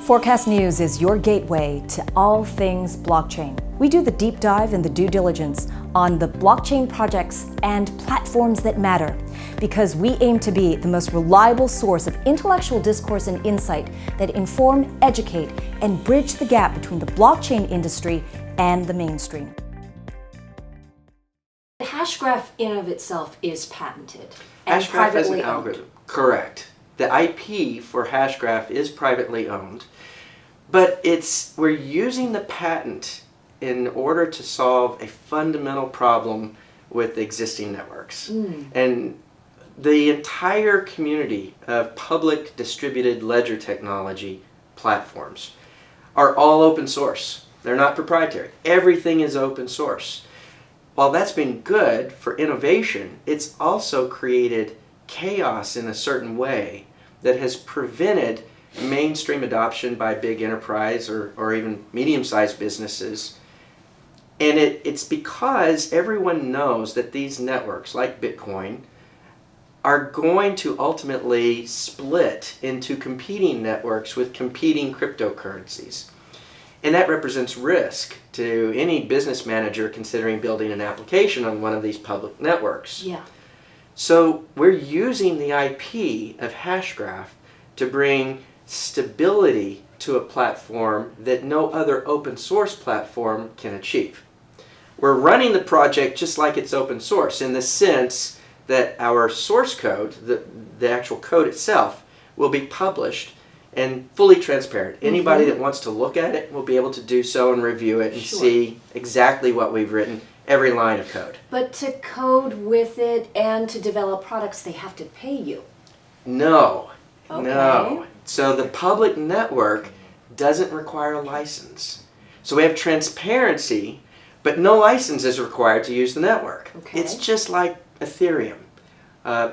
Forkast.News is your gateway to all things blockchain. We do the deep dive and the due diligence on the blockchain projects and platforms that matter, because we aim to be the most reliable source of intellectual discourse and insight that inform, educate, and bridge the gap between the blockchain industry and the mainstream. The Hashgraph in and of itself is patented and Hashgraph privately is an owned. algorithm. Correct. The IP for Hashgraph is privately owned, but we're using the patent in order to solve a fundamental problem with existing networks. And the entire community of public distributed ledger technology platforms are all open source. They're not proprietary. Everything is open source. While that's been good for innovation, it's also created chaos in a certain way that has prevented mainstream adoption by big enterprise or even medium-sized businesses. And it's because everyone knows that these networks, like Bitcoin, are going to ultimately split into competing networks with competing cryptocurrencies. And that represents risk to any business manager considering building an application on one of these public networks. Yeah. So we're using the IP of Hashgraph to bring stability to a platform that no other open source platform can achieve. We're running the project just like it's open source in the sense that our source code, the actual code itself, will be published and fully transparent. Anybody that wants to look at it will be able to do so and review it and see exactly what we've written, every line of code. But to code with it and to develop products, they have to pay you. No. Okay. No. So the public network doesn't require a license. So we have transparency, but no license is required to use the network. Okay. It's just like Ethereum.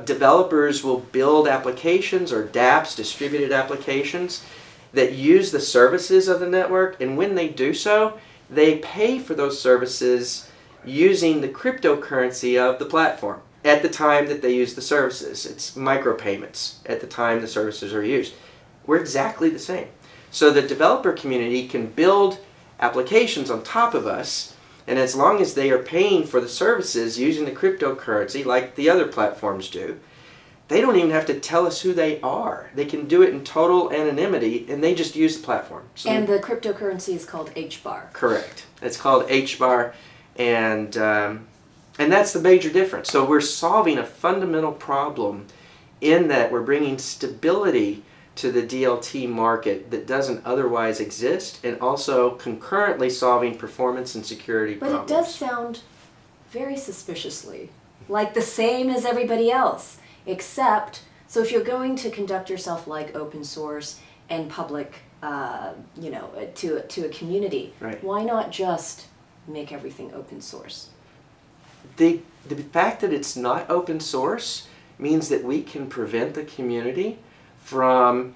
Developers will build applications or dApps, distributed applications, that use the services of the network, and when they do so, they pay for those services using the cryptocurrency of the platform at the time that they use the services. It's micropayments at the time the services are used. We're exactly the same. So the developer community can build applications on top of us, and as long as they are paying for the services using the cryptocurrency like the other platforms do, they don't even have to tell us who they are. They can do it in total anonymity, and they just use the platform. So And the cryptocurrency is called HBAR. correct. It's called HBAR, and that's the major difference. So we're solving a fundamental problem in that we're bringing stability to the DLT market that doesn't otherwise exist, and also concurrently solving performance and security problems. But it does sound very suspiciously like the same as everybody else, except, so if you're going to conduct yourself like open source and public, to a community, Right. why not just make everything open source? The fact that it's not open source means that we can prevent the community from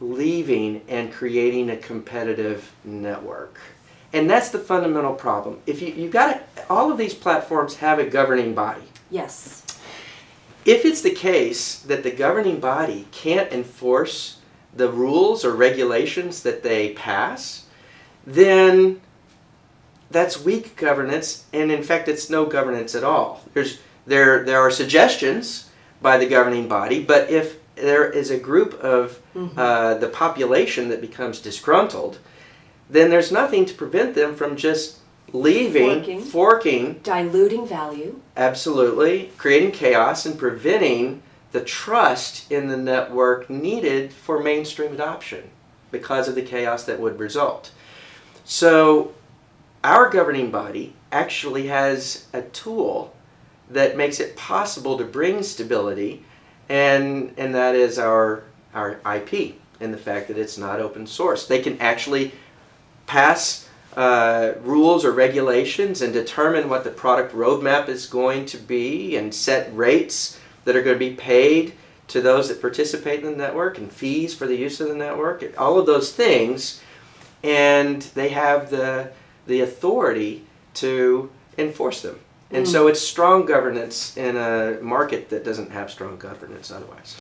leaving and creating a competitive network. And that's the fundamental problem. If you've got all of these platforms have a governing body. Yes. If it's the case that the governing body can't enforce the rules or regulations that they pass, then that's weak governance, and in fact it's no governance at all. There are suggestions by the governing body, but if there is a group of the population that becomes disgruntled, then there's nothing to prevent them from just leaving, forking, Diluting value. absolutely, creating chaos and preventing the trust in the network needed for mainstream adoption because of the chaos that would result. So our governing body actually has a tool that makes it possible to bring stability, and that is our IP and the fact that it's not open source. They can actually pass rules or regulations and determine what the product roadmap is going to be and set rates that are going to be paid to those that participate in the network and fees for the use of the network, all of those things, and they have the authority to enforce them. And so it's strong governance in a market that doesn't have strong governance otherwise.